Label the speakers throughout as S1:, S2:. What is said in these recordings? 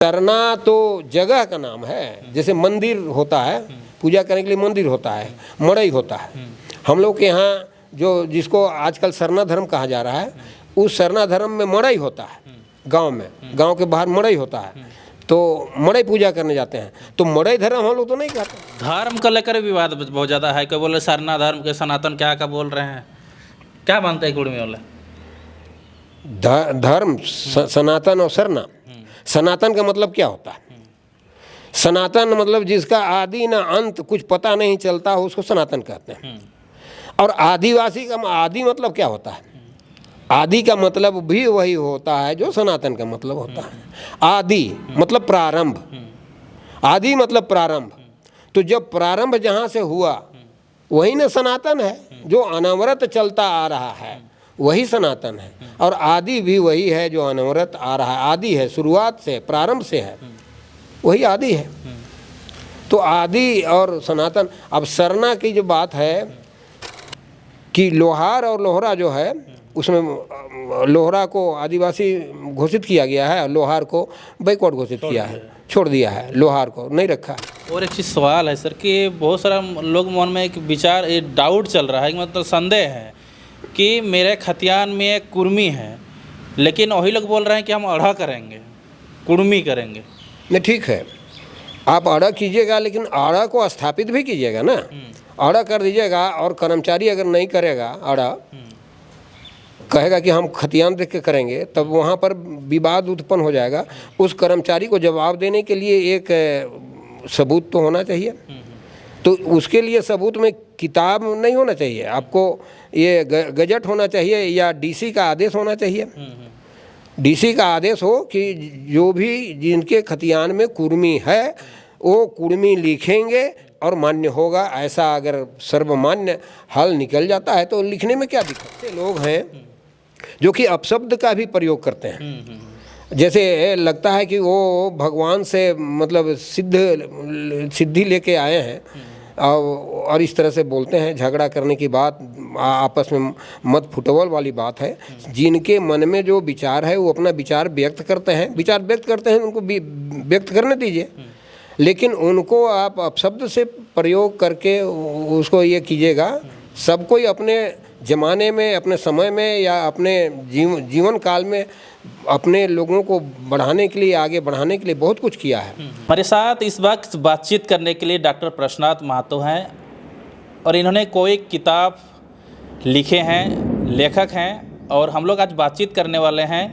S1: सरना तो जगह का नाम है, जैसे मंदिर होता है, पूजा करने के लिए मंदिर होता है, मड़ई होता है। हम लोग के यहाँ जो जिसको आजकल सरना धर्म कहा जा रहा है, उस सरना धर्म में मड़ई होता है। गांव में, गांव के बाहर मड़ई होता है, तो मड़ई पूजा करने जाते हैं। तो मड़ई धर्म हम लोग तो नहीं कहते।
S2: धर्म को लेकर विवाद बहुत ज़्यादा है। कोई बोले सरना धर्म के सनातन क्या क्या बोल रहे हैं, क्या मानते हैं कुर्मी वाले?
S1: धर्म सनातन और सरना, सनातन का मतलब क्या होता है? सनातन मतलब जिसका आदि ना अंत कुछ पता नहीं चलता हो, उसको सनातन कहते हैं। और आदिवासी का आदि मतलब क्या होता है? आदि का मतलब भी वही होता है जो सनातन का मतलब होता है। आदि मतलब प्रारंभ, आदि मतलब प्रारंभ। तो जब प्रारंभ जहाँ से हुआ वही ना सनातन है। जो अनवरत चलता आ रहा है वही सनातन है, और आदि भी वही है जो अनवरत आ रहा है। आदि है, शुरुआत से, प्रारंभ से है, वही आदि है। तो आदि और सनातन। अब सरना की जो बात है कि लोहार और लोहरा जो है, उसमें लोहरा को आदिवासी घोषित किया गया है, लोहार को बैकवर्ड घोषित किया है, छोड़ दिया है, लोहार को नहीं रखा।
S2: और एक चीज़ सवाल है सर कि बहुत सारा लोग मन में एक विचार, एक डाउट चल रहा है, मतलब संदेह है कि मेरे खतियान में एक कुर्मी है, लेकिन वही लोग बोल रहे हैं कि हम अढ़ा करेंगे, कुर्मी करेंगे।
S1: नहीं, ठीक है, आप आड़ा कीजिएगा, लेकिन आड़ा को स्थापित भी कीजिएगा ना। आड़ा कर दीजिएगा और कर्मचारी अगर नहीं करेगा, आड़ा कहेगा कि हम खतियान देख के करेंगे, तब वहाँ पर विवाद उत्पन्न हो जाएगा। उस कर्मचारी को जवाब देने के लिए एक सबूत तो होना चाहिए। तो उसके लिए सबूत में किताब नहीं होना चाहिए, आपको ये गजट होना चाहिए या डीसी का आदेश होना चाहिए। डीसी का आदेश हो कि जो भी जिनके खतियान में कुर्मी है वो कुर्मी लिखेंगे और मान्य होगा। ऐसा अगर सर्वमान्य हल निकल जाता है तो लिखने में क्या दिक्कत है। लोग हैं जो कि अपशब्द का भी प्रयोग करते हैं, जैसे लगता है कि वो भगवान से मतलब सिद्धि लेके आए हैं, और इस तरह से बोलते हैं। झगड़ा करने की बात, आपस में मत फुटबॉल वाली बात है। जिनके मन में जो विचार है वो अपना विचार व्यक्त करते हैं, विचार व्यक्त करते हैं, उनको भी व्यक्त करने दीजिए। लेकिन उनको आप अपशब्द से प्रयोग करके उसको ये कीजिएगा। सब कोई अपने ज़माने में, अपने समय में या अपने जीवन काल में अपने लोगों को बढ़ाने के लिए, आगे बढ़ाने के लिए बहुत कुछ किया है।
S2: हमारे साथ इस वक्त बातचीत करने के लिए डॉक्टर प्रश्नाथ महतो हैं, और इन्होंने कोई किताब लिखे हैं, लेखक हैं। और हम लोग आज बातचीत करने वाले हैं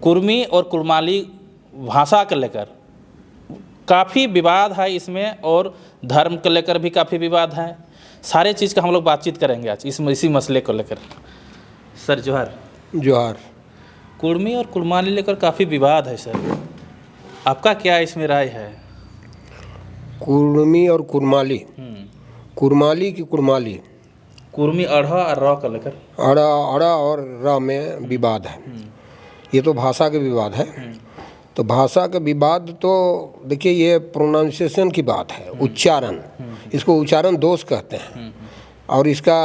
S2: कुर्मी और कुर्माली भाषा को लेकर। काफ़ी विवाद है इसमें, और धर्म को लेकर भी काफ़ी विवाद है। सारे चीज़ का हम लोग बातचीत करेंगे आज इसी मसले को लेकर। सर जोहार।
S1: जोहार।
S2: कुर्मी और कुर्माली लेकर काफ़ी विवाद है सर, आपका क्या इसमें राय है?
S1: कुर्मी और कुर्माली, कुर्माली की कुर्माली,
S2: कुर्मी अढ़ा और र का लेकर,
S1: अड़ा और र में विवाद है। ये तो भाषा के विवाद है। तो भाषा का विवाद तो देखिए, ये प्रोनाउंसिएशन की बात है, उच्चारण। इसको उच्चारण दोष कहते हैं। और इसका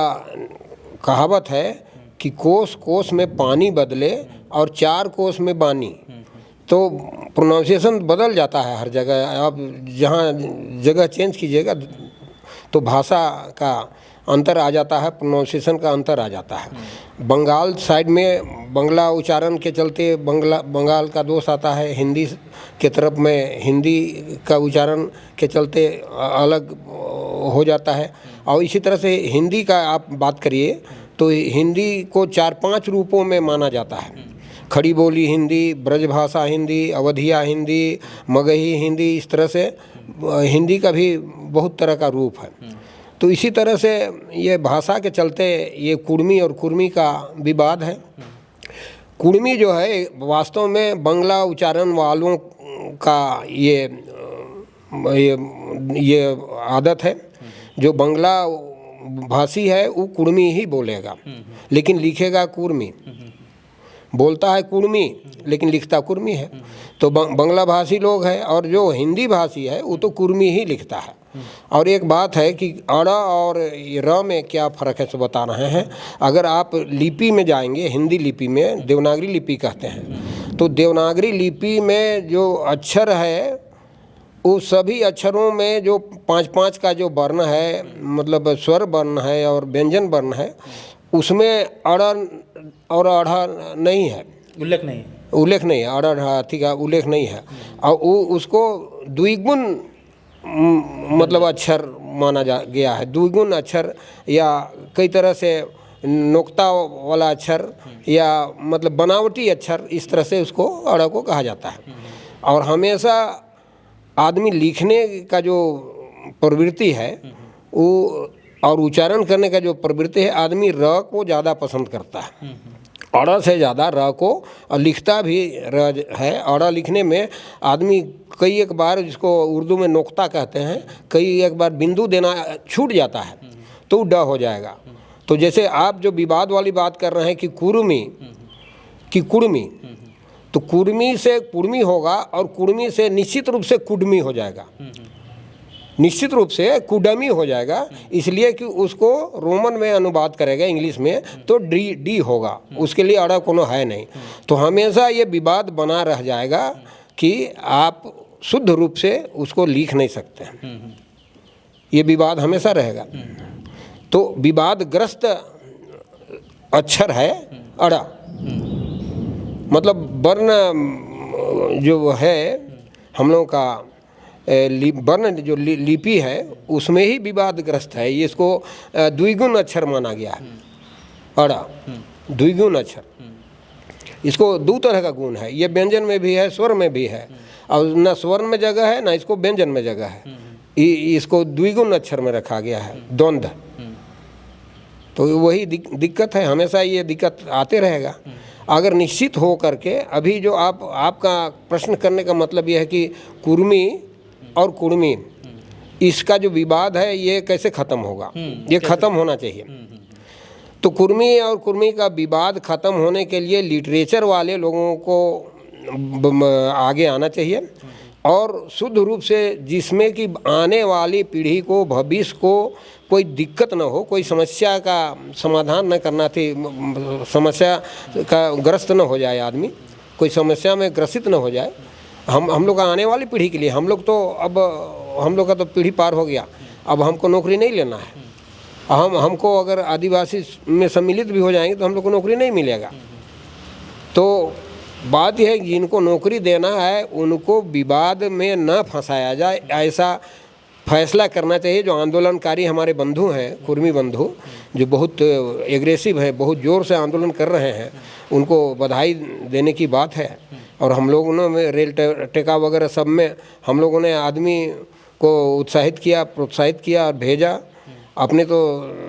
S1: कहावत है कि कोस कोस में पानी बदले और 4 कोस में बानी। तो प्रोनाउंसिएशन बदल जाता है हर जगह। आप जहाँ जगह चेंज कीजिएगा तो भाषा का अंतर आ जाता है, प्रोनाउंसिएशन का अंतर आ जाता है। बंगाल साइड में बंगला उच्चारण के चलते बंगाल का दोष आता है। हिंदी के तरफ में हिंदी का उच्चारण के चलते अलग हो जाता है। और इसी तरह से हिंदी का आप बात करिए तो हिंदी को 4-5 रूपों में माना जाता है। खड़ी बोली हिंदी, ब्रजभाषा हिंदी, अवधिया हिंदी, मगही हिंदी, इस तरह से हिंदी का भी बहुत तरह का रूप है। तो इसी तरह से ये भाषा के चलते ये कुर्मी और कुर्मी का विवाद है। कुर्मी जो है वास्तव में बंगला उच्चारण वालों का ये आदत है। जो बंगला भाषी है वो कुर्मी ही बोलेगा, लेकिन लिखेगा कुर्मी। बोलता है कुर्मी लेकिन लिखता कुर्मी है। तो बंगला भाषी लोग हैं, और जो हिंदी भाषी है वो तो कुर्मी ही लिखता है। और एक बात है कि अड़ा और र में क्या फ़र्क है सो बता रहे हैं। अगर आप लिपि में जाएंगे, हिंदी लिपि में देवनागरी लिपि कहते हैं, तो देवनागरी लिपि में जो अक्षर है उस सभी अक्षरों में जो 5-5 का जो वर्ण है, मतलब स्वर वर्ण है और व्यंजन वर्ण है, उसमें अड़ और आढ़ा नहीं है,
S2: उल्लेख नहीं है।
S1: उल्लेख नहीं है, अड़ हाथी का उल्लेख नहीं है। और वो उसको द्विगुण मतलब अक्षर माना गया है, द्विगुण अक्षर या कई तरह से नोक्ता वाला अक्षर या मतलब बनावटी अक्षर, इस तरह से उसको अड़ को कहा जाता है। और हमेशा आदमी लिखने का जो प्रवृत्ति है वो और उच्चारण करने का जो प्रवृत्ति है, आदमी र को ज़्यादा पसंद करता है, अड़ से ज़्यादा र को, और लिखता भी र है। अड़ लिखने में आदमी कई एक बार, जिसको उर्दू में नोक्ता कहते हैं, कई एक बार बिंदु देना छूट जाता है तो ड हो जाएगा। तो जैसे आप जो विवाद वाली बात कर रहे हैं कि कुर्मी कि कुर्मी, तो कुर्मी से कुर्मी होगा और कुर्मी से निश्चित रूप से कुडमी हो जाएगा, निश्चित रूप से कुडमी हो जाएगा, इसलिए कि उसको रोमन में अनुवाद करेगा इंग्लिश में तो डी होगा, उसके लिए अड़ा कोनो है नहीं। तो हमेशा ये विवाद बना रह जाएगा कि आप शुद्ध रूप से उसको लिख नहीं सकते हैं, ये विवाद हमेशा रहेगा। तो विवादग्रस्त अक्षर है अड़ा, मतलब वर्ण जो है हम लोगों का वर्ण जो लिपि है उसमें ही विवादग्रस्त है। ये इसको द्विगुण अक्षर माना गया है, अड़ा द्विगुण अक्षर। इसको दो तरह का गुण है, ये व्यंजन में भी है, स्वर में भी है, और ना स्वर्ण में जगह है ना इसको व्यंजन में जगह है, इसको द्विगुण अक्षर में रखा गया है, द्वंद्व। तो वही दिक्कत है, हमेशा ये दिक्कत आते रहेगा। अगर निश्चित हो करके, अभी जो आपका प्रश्न करने का मतलब ये है कि कुर्मी और कुर्मी, इसका जो विवाद है ये कैसे ख़त्म होगा, ये ख़त्म होना चाहिए। तो कुर्मी और कुर्मी का विवाद ख़त्म होने के लिए लिटरेचर वाले लोगों को आगे आना चाहिए, और शुद्ध रूप से जिसमें कि आने वाली पीढ़ी को, भविष्य को कोई दिक्कत न हो, कोई समस्या का समाधान न करना थी, समस्या का ग्रस्त न हो जाए आदमी, कोई समस्या में ग्रसित न हो जाए। हम लोग आने वाली पीढ़ी के लिए, हम लोग तो अब हम लोग का तो पीढ़ी पार हो गया, अब हमको नौकरी नहीं लेना है। हमको अगर आदिवासी में सम्मिलित भी हो जाएंगे तो हम लोग को नौकरी नहीं मिलेगा। तो बात यह है कि जिनको नौकरी देना है उनको विवाद में न फंसाया जाए, ऐसा फैसला करना चाहिए। जो आंदोलनकारी हमारे बंधु हैं, कुर्मी बंधु, जो बहुत एग्रेसिव है, बहुत ज़ोर से आंदोलन कर रहे हैं, उनको बधाई देने की बात है। और हम लोगों ने रेल टेका वगैरह सब में हम लोगों ने आदमी को उत्साहित किया, प्रोत्साहित किया और भेजा। अपने तो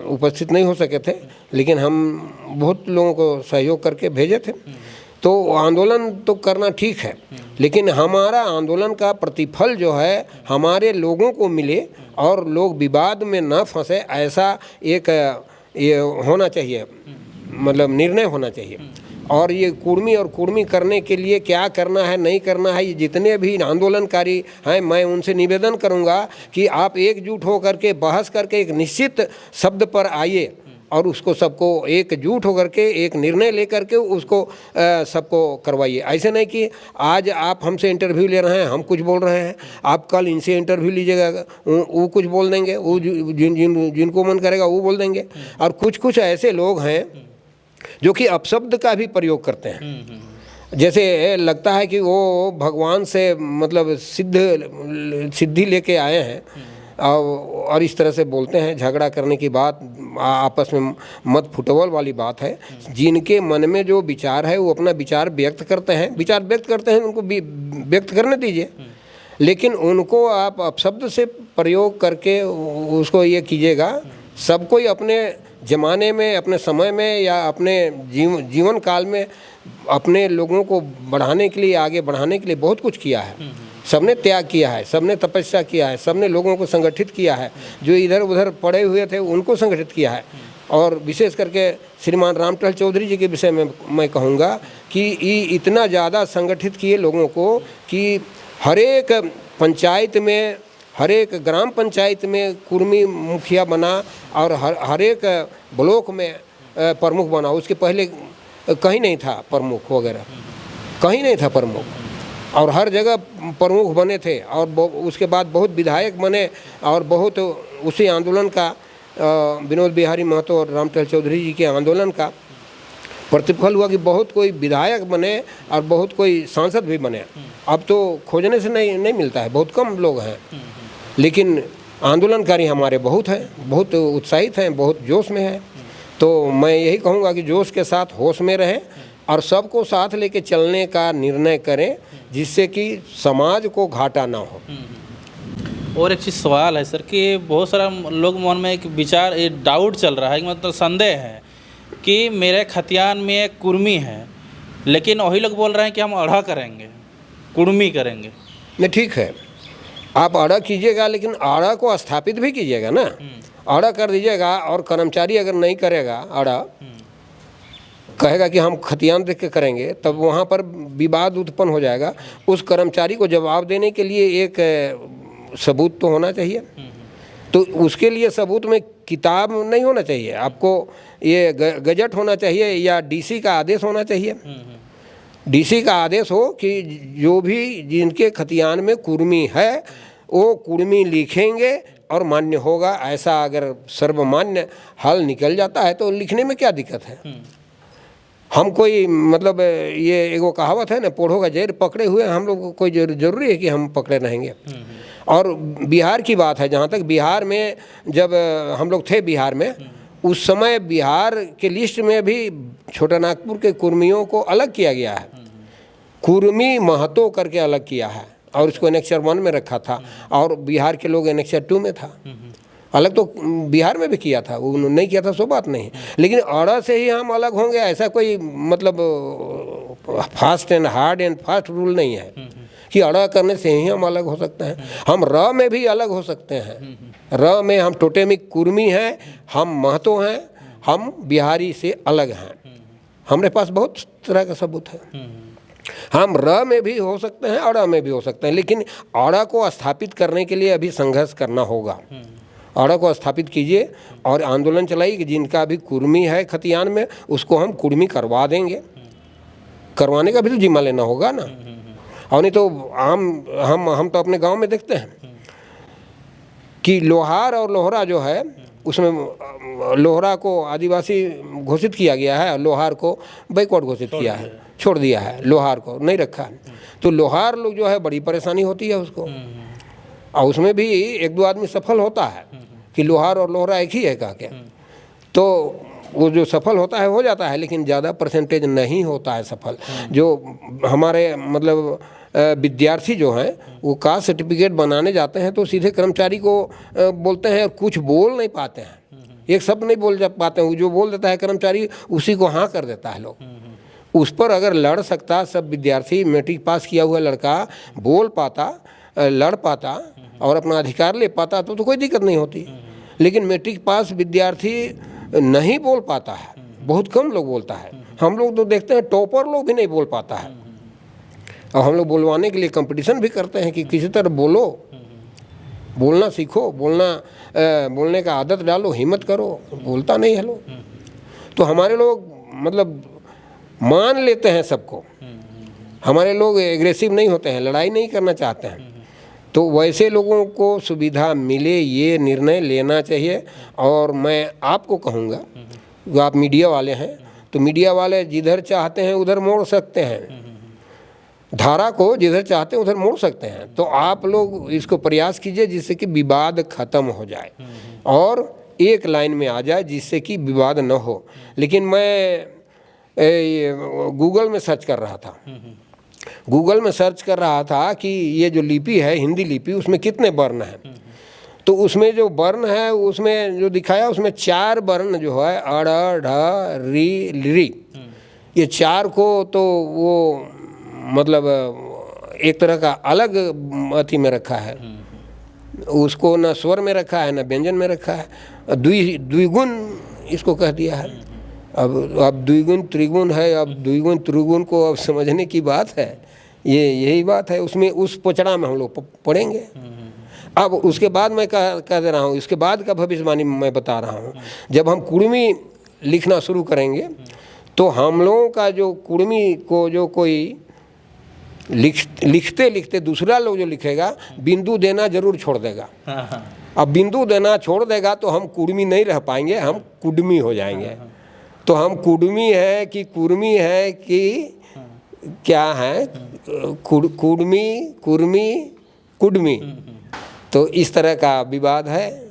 S1: उपस्थित नहीं हो सके थे, लेकिन हम बहुत लोगों को सहयोग करके भेजे थे। तो आंदोलन तो करना ठीक है, लेकिन हमारा आंदोलन का प्रतिफल जो है हमारे लोगों को मिले और लोग विवाद में न फंसे, ऐसा एक ये होना चाहिए, मतलब निर्णय होना चाहिए। और ये कुर्मी और कुर्मी करने के लिए क्या करना है नहीं करना है, ये जितने भी आंदोलनकारी हैं, मैं उनसे निवेदन करूंगा कि आप एकजुट होकर के बहस करके एक निश्चित शब्द पर आइए और उसको सबको एकजुट होकर के एक निर्णय लेकर के उसको सबको करवाइए। ऐसे नहीं कि आज आप हमसे इंटरव्यू ले रहे हैं, हम कुछ बोल रहे हैं, आप कल इनसे इंटरव्यू लीजिएगा, वो कुछ बोल देंगे, वो जिनको मन करेगा वो बोल देंगे। और कुछ ऐसे लोग हैं जो कि अपशब्द का भी प्रयोग करते हैं, जैसे लगता है कि वो भगवान से मतलब सिद्धि लेके आए हैं और इस तरह से बोलते हैं। झगड़ा करने की बात, आपस में मत फुटबॉल वाली बात है। जिनके मन में जो विचार है वो अपना विचार व्यक्त करते हैं, उनको व्यक्त करने दीजिए, लेकिन उनको आप अपशब्द से प्रयोग करके उसको ये कीजिएगा। सब कोई अपने ज़माने में, अपने समय में या अपने जीवन काल में अपने लोगों को बढ़ाने के लिए, आगे बढ़ाने के लिए बहुत कुछ किया है। सबने त्याग किया है, सबने तपस्या किया है, सबने लोगों को संगठित किया है, जो इधर उधर पड़े हुए थे उनको संगठित किया है। और विशेष करके श्रीमान रामटहल चौधरी जी के विषय में मैं कहूँगा कि ये इतना ज़्यादा संगठित किए लोगों को कि हर एक पंचायत में, हर एक ग्राम पंचायत में कुर्मी मुखिया बना और हर एक ब्लॉक में प्रमुख बना। उसके पहले कहीं नहीं था प्रमुख वगैरह। कहीं नहीं था प्रमुख, और हर जगह प्रमुख बने थे, और उसके बाद बहुत विधायक बने, और बहुत उसी आंदोलन का विनोद बिहारी महतो और रामटहल चौधरी जी के आंदोलन का प्रतिफल हुआ कि बहुत कोई विधायक बने और बहुत कोई सांसद भी बने। अब तो खोजने से नहीं मिलता है, बहुत कम लोग हैं, लेकिन आंदोलनकारी हमारे बहुत हैं, बहुत उत्साहित हैं, बहुत जोश में हैं। तो मैं यही कहूँगा कि जोश के साथ होश में रहें और सबको साथ लेके चलने का निर्णय करें, जिससे कि समाज को घाटा ना हो।
S2: और एक चीज़ सवाल है सर कि बहुत सारा लोग मन में एक विचार, ये डाउट चल रहा है, मतलब संदेह है कि मेरे खतियान में एक कुर्मी है, लेकिन वही लोग बोल रहे हैं कि हम अढ़ा करेंगे, कुर्मी करेंगे।
S1: नहीं, ठीक है, आप आड़ा कीजिएगा, लेकिन आड़ा को स्थापित भी कीजिएगा ना। आड़ा कर दीजिएगा और कर्मचारी अगर नहीं करेगा, आड़ा कहेगा कि हम खतियान देख के करेंगे, तब वहाँ पर विवाद उत्पन्न हो जाएगा। उस कर्मचारी को जवाब देने के लिए एक सबूत तो होना चाहिए। तो उसके लिए सबूत में किताब नहीं होना चाहिए, आपको ये गजट होना चाहिए या डीसी का आदेश होना चाहिए। डीसी का आदेश हो कि जो भी जिनके खतियान में कुर्मी है वो कुर्मी लिखेंगे और मान्य होगा। ऐसा अगर सर्वमान्य हल निकल जाता है तो लिखने में क्या दिक्कत है। हम कोई मतलब ये एगो कहावत है ना, पोढ़ो का जहर पकड़े हुए हम लोग को कोई जरूरी है कि हम पकड़े रहेंगे। और बिहार की बात है, जहाँ तक बिहार में जब हम लोग थे बिहार में, उस समय बिहार के लिस्ट में भी छोटा नागपुर के कुर्मियों को अलग किया गया है, कुर्मी महतो करके अलग किया है, और इसको एनेक्चर 1 में रखा था, और बिहार के लोग एनेक्चर 2 में था। अलग तो बिहार में भी किया था, वो नहीं किया था सो बात नहीं, लेकिन आड़ा से ही हम अलग होंगे ऐसा कोई मतलब fast and hard and fast rule नहीं है कि अड़ा करने से ही हम अलग हो सकते हैं। हम र में भी अलग हो सकते हैं। र में हम टोटेमिक कुर्मी हैं, हम महतो हैं, हम बिहारी से अलग हैं। हमारे पास बहुत तरह का सबूत है। हम र में भी हो सकते हैं, अड़ा में भी हो सकते हैं, लेकिन अड़ा को स्थापित करने के लिए अभी संघर्ष करना होगा। अड़ा को स्थापित कीजिए और आंदोलन चलाइए कि जिनका भी कुर्मी है खतियान में उसको हम कुर्मी करवा देंगे। करवाने का भी तो जिम्मा लेना होगा ना, और नहीं तो हम तो अपने गांव में देखते हैं कि लोहार और लोहरा जो है उसमें लोहरा को आदिवासी घोषित किया गया है, लोहार को बैकवर्ड घोषित किया है, छोड़ दिया है, लोहार को नहीं रखा है। तो लोहार लोग जो है बड़ी परेशानी होती है उसको, और उसमें भी 1-2 आदमी सफल होता है कि लोहार और लोहरा एक ही है कह के, तो वो जो सफल होता है हो जाता है, लेकिन ज़्यादा परसेंटेज नहीं होता है सफल। जो हमारे मतलब विद्यार्थी जो हैं वो कास्ट सर्टिफिकेट बनाने जाते हैं तो सीधे कर्मचारी को बोलते हैं और कुछ बोल नहीं पाते हैं, एक शब्द नहीं बोल पाते हैं। वो जो बोल देता है कर्मचारी उसी को हाँ कर देता है लोग। उस पर अगर लड़ सकता सब विद्यार्थी, मैट्रिक पास किया हुआ लड़का बोल पाता, लड़ पाता और अपना अधिकार ले पाता तो कोई दिक्कत नहीं होती। लेकिन मैट्रिक पास विद्यार्थी नहीं बोल पाता है, बहुत कम लोग बोलता है। हम लोग तो देखते हैं टॉपर लोग भी नहीं बोल पाता है, और हम लोग बोलवाने के लिए कंपटीशन भी करते हैं कि किसी तरह बोलो, बोलना सीखो, बोलने का आदत डालो, हिम्मत करो। बोलता नहीं है लोग, तो हमारे लोग मतलब मान लेते हैं सबको। हमारे लोग एग्रेसिव नहीं होते हैं, लड़ाई नहीं करना चाहते हैं। तो वैसे लोगों को सुविधा मिले ये निर्णय लेना चाहिए। और मैं आपको कहूँगा, जो आप मीडिया वाले हैं, तो मीडिया वाले जिधर चाहते हैं उधर मोड़ सकते हैं, धारा को जिधर चाहते हैं उधर मोड़ सकते हैं। तो आप लोग इसको प्रयास कीजिए जिससे कि विवाद खत्म हो जाए और एक लाइन में आ जाए, जिससे कि विवाद न हो। लेकिन मैं गूगल में सर्च कर रहा था, गूगल में सर्च कर रहा था कि ये जो लिपि है हिंदी लिपि, उसमें कितने वर्ण हैं। तो उसमें जो वर्ण है उसमें जो दिखाया उसमें 4 वर्ण जो है अड़ ढ री ली, ये 4 को तो वो मतलब एक तरह का अलग अथी में रखा है, उसको न स्वर में रखा है न व्यंजन में रखा है, द्विगुण इसको कह दिया है। अब द्विगुण त्रिगुण है, अब द्विगुण त्रिगुण को अब समझने की बात है, यही बात है। उसमें उस पोचड़ा में हम लोग पढ़ेंगे। अब उसके बाद मैं कह दे रहा हूँ, इसके बाद का भविष्यवाणी मैं बता रहा हूँ। जब हम कुर्मी लिखना शुरू करेंगे तो हम लोगों का जो कुर्मी को जो कोई लिखते लिखते दूसरा लोग जो लिखेगा बिंदु देना जरूर छोड़ देगा।
S2: हाँ।
S1: अब बिंदु देना छोड़ देगा तो हम कुर्मी नहीं रह पाएंगे, हम कुडमी हो जाएंगे। तो हम कुडमी है कि कुर्मी है कि क्या है, कुर्मी कुडमी। तो इस तरह का विवाद है।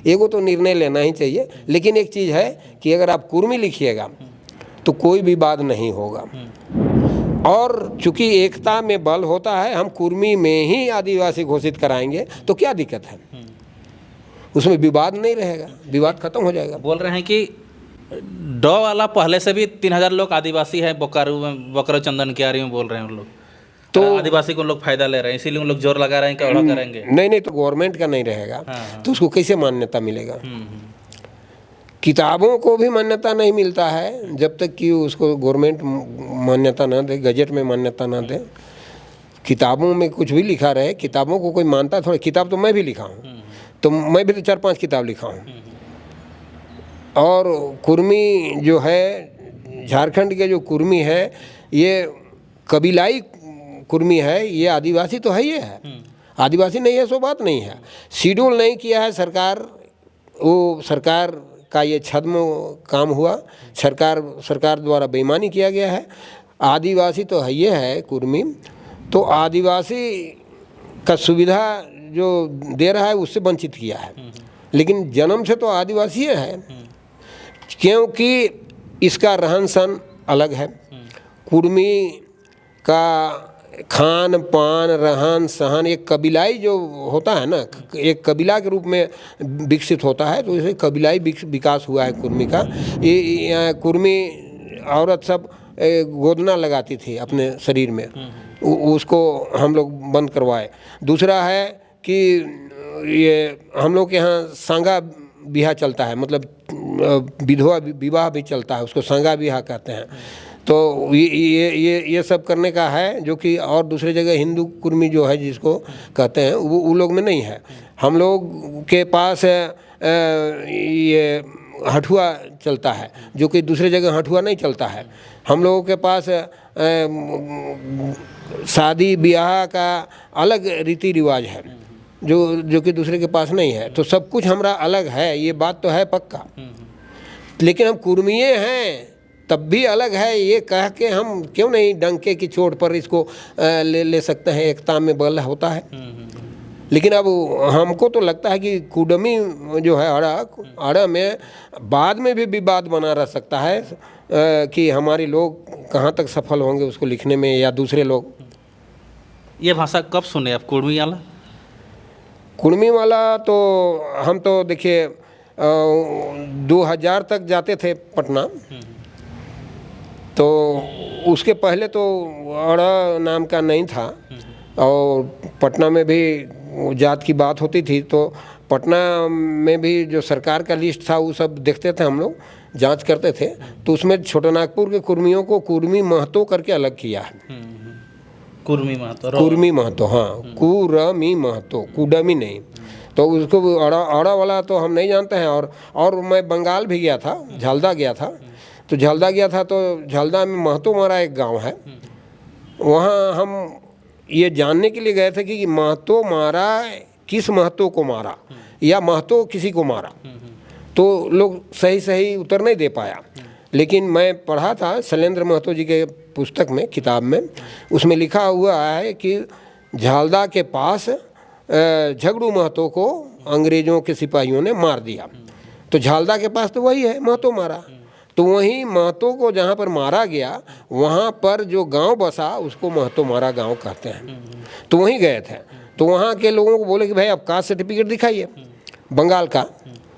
S1: एगो तो निर्णय लेना ही चाहिए। लेकिन एक चीज़ है कि अगर आप कुर्मी लिखिएगा तो कोई विवाद नहीं होगा। और चूंकि एकता में बल होता है, हम कुर्मी में ही आदिवासी घोषित कराएंगे तो क्या दिक्कत है, उसमें विवाद नहीं रहेगा, विवाद खत्म हो जाएगा।
S2: बोल रहे हैं कि डॉ वाला पहले से भी 3000 लोग आदिवासी है बोकारो में, बोकारो चंदन कियारी में बोल रहे हैं उन लोग। तो आदिवासी को उन लोग फायदा ले रहे हैं, इसीलिए उन लोग जोर लगा रहे हैं कि औड़ा करेंगे।
S1: नहीं तो गवर्नमेंट का नहीं रहेगा।
S2: हाँ।
S1: तो उसको कैसे मान्यता मिलेगा? किताबों को भी मान्यता नहीं मिलता है जब तक कि उसको गवर्नमेंट मान्यता ना दे, गजट में मान्यता ना दे। किताबों में कुछ भी लिखा रहे, किताबों को कोई मानता थोड़ा। किताब तो मैं भी लिखा हूँ, तो मैं भी तो 4-5 किताब लिखा हूँ। और कुर्मी जो है, झारखंड के जो कुर्मी है ये कबीलाई कुर्मी है, ये आदिवासी तो है ही है। आदिवासी नहीं है सो बात नहीं है। शेड्यूल नहीं किया है सरकार, वो सरकार का ये छद्म काम हुआ, सरकार द्वारा बेईमानी किया गया है। आदिवासी तो है ये है कुर्मी, तो आदिवासी का सुविधा जो दे रहा है उससे वंचित किया है। लेकिन जन्म से तो आदिवासी है, क्योंकि इसका रहन सहन अलग है। कुर्मी का खान पान रहन सहन एक कबीलाई जो होता है ना, एक कबीला के रूप में विकसित होता है। तो इसे कबीलाई विकास हुआ है कुर्मी का। ये कुर्मी औरत सब गोदना लगाती थी अपने शरीर में, उसको हम लोग बंद करवाए। दूसरा है कि ये हम लोग के यहाँ सांगा बिहा चलता है, मतलब विधवा विवाह भी चलता है, उसको सांगा बिहा कहते हैं। तो ये सब करने का है, जो कि और दूसरे जगह हिंदू कुर्मी जो है जिसको कहते हैं वो लोग में नहीं है। हम लोग के पास ये हठुआ चलता है, जो कि दूसरे जगह हठुआ नहीं चलता है। हम लोगों के पास शादी ब्याह का अलग रीति रिवाज है, जो कि दूसरे के पास नहीं है। तो सब कुछ हमारा अलग है, ये बात तो है पक्का। लेकिन हम कुर्मीए हैं तब भी अलग है, ये कह के हम क्यों नहीं डंके की चोट पर इसको ले सकते हैं। एकता में बल होता है। लेकिन अब हमको तो लगता है कि कुडमी जो है आड़ा में बाद में भी विवाद बना रह सकता है कि हमारे लोग कहाँ तक सफल होंगे उसको लिखने में, या दूसरे लोग।
S2: ये भाषा कब सुने आप, कुर्मी वाला?
S1: कुर्मी वाला तो हम तो देखिए 2000 तक जाते थे पटना। तो उसके पहले तो अड़ा नाम का नहीं था, और पटना में भी जात की बात होती थी। तो पटना में भी जो सरकार का लिस्ट था वो सब देखते थे हम लोग, जांच करते थे। तो उसमें छोटानागपुर के कुर्मियों को कुर्मी महतो करके अलग किया है।
S2: कुर्मी
S1: महतो, हाँ, कुरमी महतो, कुडमी नहीं। तो उसको अड़ा वाला तो हम नहीं जानते हैं। और मैं बंगाल भी गया था, झालदा गया था। तो झालदा गया था, तो झालदा में महतो मारा एक गांव है, वहाँ हम ये जानने के लिए गए थे कि महतो मारा किस महतो को मारा, या महतो किसी को मारा। तो लोग सही उत्तर नहीं दे पाया। लेकिन मैं पढ़ा था शैलेंद्र महतो जी के पुस्तक में, किताब में, उसमें लिखा हुआ है कि झालदा के पास झगड़ू महतो को अंग्रेजों के सिपाहियों ने मार दिया। तो झालदा के पास तो वही है, महतो मारा। तो वहीं महतो को जहाँ पर मारा गया वहाँ पर जो गांव बसा उसको महतो मारा गांव कहते हैं। तो वहीं गए थे। तो वहाँ के लोगों को बोले कि भाई आप कास्ट सर्टिफिकेट दिखाइए बंगाल का।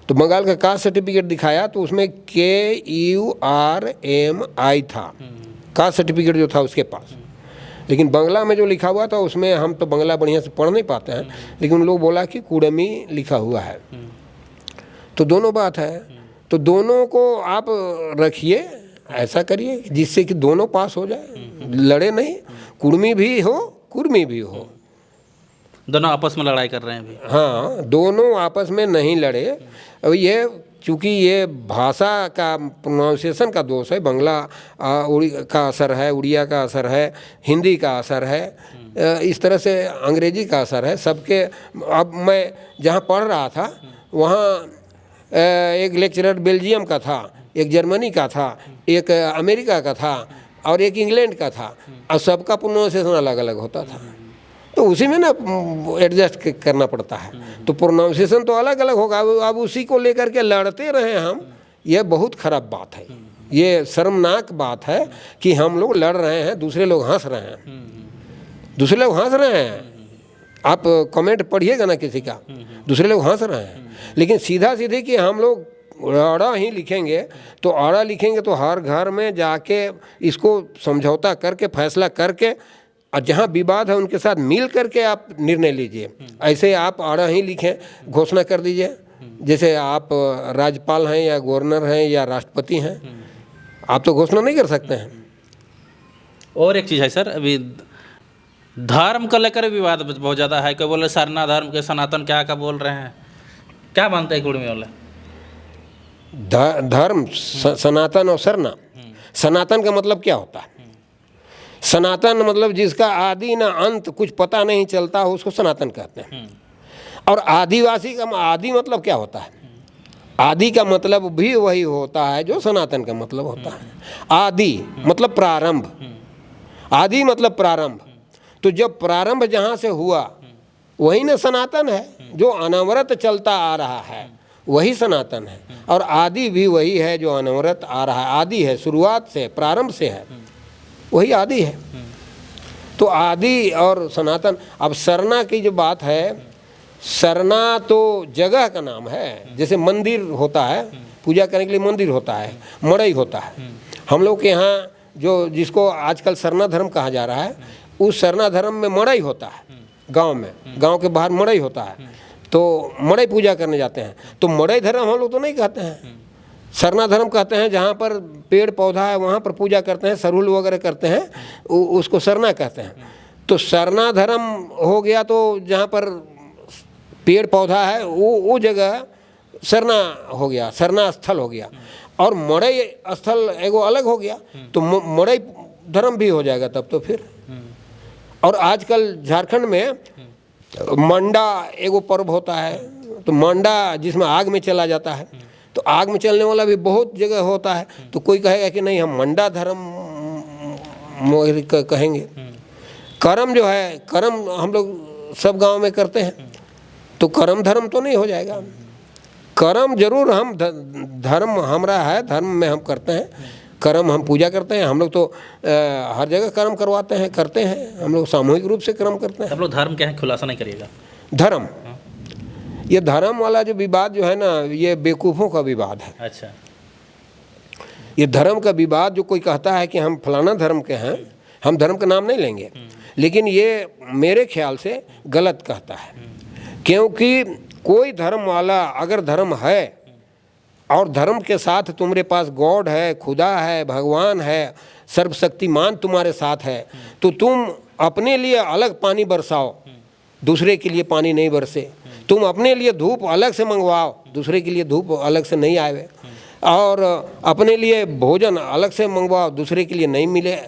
S1: तो बंगाल का कास्ट सर्टिफिकेट दिखाया, तो उसमें KURMI था कास्ट सर्टिफिकेट जो था उसके पास। लेकिन बंगला में जो लिखा हुआ था उसमें, हम तो बंगला बढ़िया से पढ़ नहीं पाते हैं, लेकिन उन लोग बोला कि कुडमी लिखा हुआ है। तो दोनों बात है। तो दोनों को आप रखिए, ऐसा करिए जिससे कि दोनों पास हो जाए, लड़े नहीं, कुर्मी भी हो कुर्मी भी हो।
S2: दोनों आपस में लड़ाई कर रहे हैं अभी।
S1: हाँ, दोनों आपस में नहीं लड़े। अब ये चूँकि ये भाषा का प्रोनाउंसिएशन का दोष है, बंगला का असर है, उड़िया का असर है, हिंदी का असर है, इस तरह से अंग्रेजी का असर है सबके। अब मैं जहाँ पढ़ रहा था वहाँ एक लेक्चरर बेल्जियम का था, एक जर्मनी का था, एक अमेरिका का था और एक इंग्लैंड का था, और सबका प्रोनाउंसिएशन अलग अलग होता था। तो उसी में ना एडजस्ट करना पड़ता है। तो प्रोनाउंसिएशन तो अलग अलग होगा। अब उसी को लेकर के लड़ते रहे हम, ये बहुत खराब बात है, ये शर्मनाक बात है कि हम लोग लड़ रहे हैं, दूसरे लोग हंस रहे हैं, दूसरे लोग हंस रहे हैं। आप कमेंट पढ़िएगा ना किसी का, दूसरे लोग हंस रहे हैं। लेकिन सीधा सीधे कि हम लोग अड़ा ही लिखेंगे, तो अड़ा लिखेंगे तो हर घर में जाके इसको समझौता करके फैसला करके, और जहाँ विवाद है उनके साथ मिल करके आप निर्णय लीजिए। ऐसे आप अड़ा ही लिखें, घोषणा कर दीजिए। जैसे आप राज्यपाल हैं या गवर्नर हैं या राष्ट्रपति हैं, आप तो घोषणा नहीं कर सकते हैं।
S2: और एक चीज़ है सर, अभी धर्म को लेकर विवाद बहुत ज़्यादा है। कोई बोले सरना धर्म के सनातन क्या बोल रहे हैं, क्या मानते हैं कुर्मी वाले?
S1: धर्म सनातन और सरना, सनातन का मतलब क्या होता है? सनातन मतलब जिसका आदि ना अंत कुछ पता नहीं चलता हो, उसको सनातन कहते हैं। और आदिवासी का आदि मतलब क्या होता है? आदि का मतलब भी वही होता है जो सनातन का मतलब होता है। आदि मतलब प्रारंभ, आदि मतलब प्रारंभ। तो जब प्रारंभ जहाँ से हुआ वही ना सनातन है। जो अनवरत चलता आ रहा है वही सनातन है, और आदि भी वही है जो अनवरत आ रहा है। आदि है, शुरुआत से, प्रारंभ से है, वही आदि है। तो आदि और सनातन। अब सरना की जो बात है, सरना तो जगह का नाम है। जैसे मंदिर होता है, पूजा करने के लिए मंदिर होता है, मड़ई होता है। हम लोग के यहाँ जो जिसको आजकल सरना धर्म कहा जा रहा है, उस सरना धर्म में मड़ई होता है। गांव में, गांव के बाहर मड़ई होता है, तो मड़ई पूजा करने जाते हैं। तो मड़ई धर्म हम लोग तो नहीं कहते हैं, सरना धर्म कहते हैं। जहाँ पर पेड़ पौधा है वहाँ पर पूजा करते हैं, सरहुल वगैरह करते हैं, उसको सरना कहते हैं। तो सरना धर्म हो गया, तो जहाँ पर पेड़ पौधा है वो जगह सरना हो गया, सरना स्थल हो गया। और मड़ई स्थल एगो अलग हो गया, तो मड़ई धर्म भी हो जाएगा तब तो फिर। और आजकल झारखंड में मंडा एगो पर्व होता है, तो मंडा जिसमें आग में चला जाता है, तो आग में चलने वाला भी बहुत जगह होता है। तो कोई कहेगा कि नहीं हम मंडा धर्म कहेंगे। कर्म जो है, कर्म हम लोग सब गांव में करते हैं, तो कर्म धर्म तो नहीं हो जाएगा। कर्म जरूर हम धर्म हमारा है, धर्म में हम करते हैं, कर्म हम पूजा करते हैं। हम लोग तो हर जगह कर्म करवाते हैं, करते हैं, हम लोग सामूहिक रूप से कर्म करते हैं।
S2: हम लोग धर्म क्या है खुलासा नहीं करिएगा।
S1: धर्म, ये धर्म वाला जो विवाद जो है ना, ये बेवकूफ़ों का विवाद है।
S2: अच्छा,
S1: ये धर्म का विवाद, जो कोई कहता है कि हम फलाना धर्म के हैं, हम धर्म का नाम नहीं लेंगे, लेकिन ये मेरे ख्याल से गलत कहता है। क्योंकि कोई धर्म वाला अगर धर्म है और धर्म के साथ तुम्हारे पास गॉड है, खुदा है, भगवान है, सर्वशक्तिमान तुम्हारे साथ है, तो तुम अपने लिए अलग पानी बरसाओ, दूसरे के लिए पानी नहीं बरसे। तुम अपने लिए धूप अलग से मंगवाओ, दूसरे के लिए धूप अलग से नहीं आवे। और अपने लिए भोजन अलग से मंगवाओ, दूसरे के लिए नहीं मिले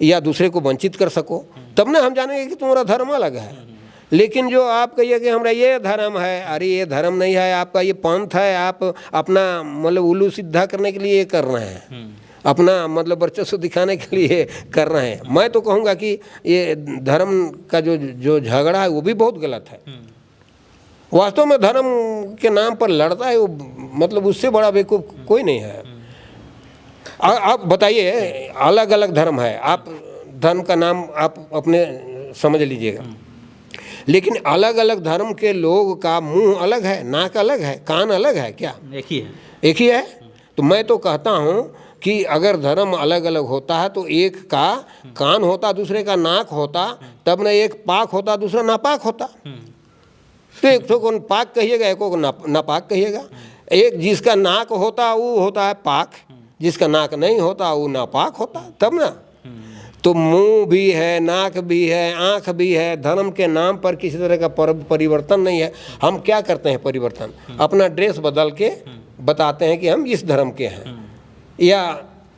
S1: या दूसरे को वंचित कर सको, तब ना हम जानेंगे कि तुम्हारा धर्म अलग है। लेकिन जो आप कहिए कि हमारा ये धर्म है, अरे ये धर्म नहीं है, आपका ये पंथ है, आप अपना मतलब उल्लू सीधा करने के लिए ये कर रहे हैं, अपना मतलब वर्चस्व दिखाने के लिए कर रहे हैं। मैं तो कहूँगा कि ये धर्म का जो झगड़ा है वो भी बहुत गलत है। वास्तव में धर्म के नाम पर लड़ता है वो, मतलब उससे बड़ा बेवकूफ़ कोई नहीं है। आप बताइए, अलग अलग धर्म है, आप धर्म का नाम आप अपने समझ लीजिएगा, लेकिन अलग अलग धर्म के लोग का मुंह अलग है, नाक अलग है, कान अलग है, क्या
S2: एक ही है?
S1: एक ही है। तो मैं तो कहता हूँ कि अगर धर्म अलग अलग होता है तो एक का कान होता, दूसरे का नाक होता, तब न एक पाक होता, दूसरा नापाक होता। तो एक तो को पाक कहिएगा, एक को नापाक कहिएगा। एक जिसका नाक होता वो होता है पाक, जिसका नाक नहीं होता वो नापाक होता, तब ना। तो मुंह भी है, नाक भी है, आँख भी है। धर्म के नाम पर किसी तरह का परिवर्तन नहीं है। हम क्या करते हैं परिवर्तन? अपना ड्रेस बदल के बताते हैं कि हम इस धर्म के हैं, या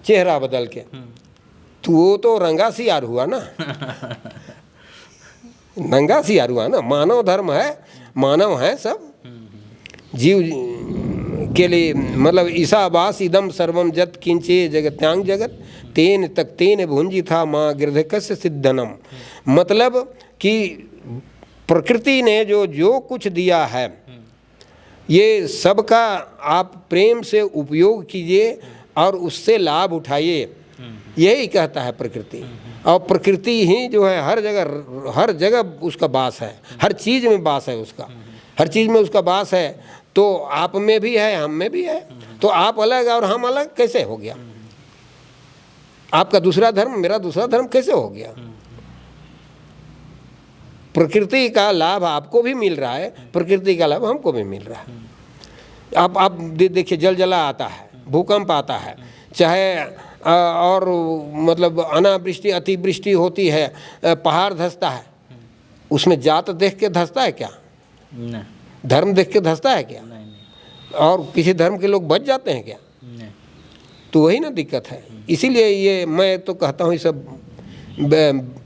S1: चेहरा बदल के। तो वो तो रंगा सियार हुआ ना, नंगा सियार हुआ ना। मानव धर्म है, मानव है सब जीव के लिए। मतलब ईसावास इदम सर्वम जत किंचे जगत्यांग जगत तेन तक तेन भुंजी था माँ गिरधकस्य सिद्धनम। मतलब कि प्रकृति ने जो कुछ दिया है, ये सबका आप प्रेम से उपयोग कीजिए और उससे लाभ उठाइए, यही कहता है प्रकृति। और प्रकृति ही जो है हर जगह उसका वास है, हर चीज़ में वास है उसका, हर चीज़ में उसका वास है। तो आप में भी है, हम में भी है। तो आप अलग और हम अलग कैसे हो गया? आपका दूसरा धर्म, मेरा दूसरा धर्म कैसे हो गया? प्रकृति का लाभ आपको भी मिल रहा है, प्रकृति का लाभ हमको भी मिल रहा है। आप देखिए, जलजला आता है, भूकंप आता है, चाहे और मतलब अनावृष्टि अतिवृष्टि होती है, पहाड़ धंसता है, उसमें जात देख के धंसता है क्या?
S2: नहीं।
S1: धर्म देख के धंसता है क्या?
S2: नहीं।
S1: और किसी धर्म के लोग बच जाते हैं क्या?
S2: नहीं।
S1: तो वही ना दिक्कत है। इसीलिए ये मैं तो कहता हूँ, ये सब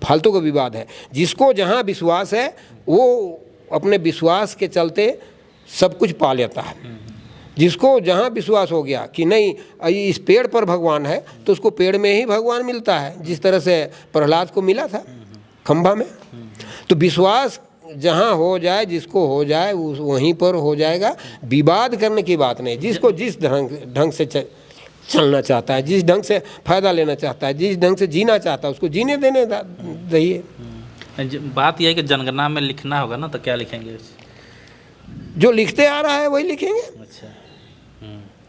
S1: फालतू का विवाद है। जिसको जहाँ विश्वास है वो अपने विश्वास के चलते सब कुछ पा लेता है। जिसको जहाँ विश्वास हो गया कि नहीं इस पेड़ पर भगवान है, तो उसको पेड़ में ही भगवान मिलता है, जिस तरह से प्रहलाद को मिला था खंभा में। तो विश्वास जहाँ हो जाए, जिसको हो जाए वहीं पर हो जाएगा। विवाद करने की बात नहीं। जिसको जिस ढंग से चलना चाहता है, जिस ढंग से फ़ायदा लेना चाहता है, जिस ढंग से जीना चाहता है, उसको जीने देने दीजिए।
S2: बात यह है कि जनगणना में लिखना होगा ना, तो क्या लिखेंगे?
S1: जो लिखते आ रहा है वही लिखेंगे।
S2: अच्छा।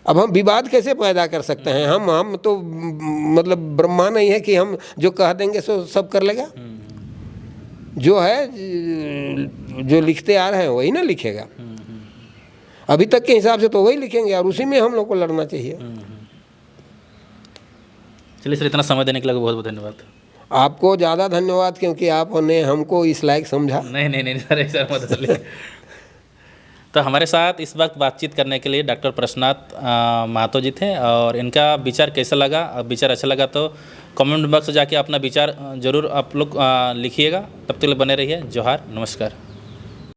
S1: अब हम विवाद कैसे पैदा कर सकते हैं? हम तो मतलब ब्रह्मा नहीं है कि हम जो कह देंगे सो सब कर लेगा। जो है, जो लिखते आ रहे हैं वही ना लिखेगा। अभी तक के हिसाब से तो वही लिखेंगे और उसी में हम लोग को लड़ना चाहिए।
S2: चलिए सर, इतना समय देने के लिए बहुत बहुत धन्यवाद।
S1: आपको ज़्यादा धन्यवाद, क्योंकि आपने हमको इस लायक समझा।
S2: नहीं सर, ऐसा मत बोलिए। तो हमारे साथ इस वक्त बातचीत करने के लिए डॉक्टर प्रश्नाथ महतो जी थे, और इनका विचार कैसा लगा? विचार अच्छा लगा तो कमेंट बॉक्स में जाके अपना विचार ज़रूर आप लोग लिखिएगा। तब तक बने रहिए। जोहार, नमस्कार।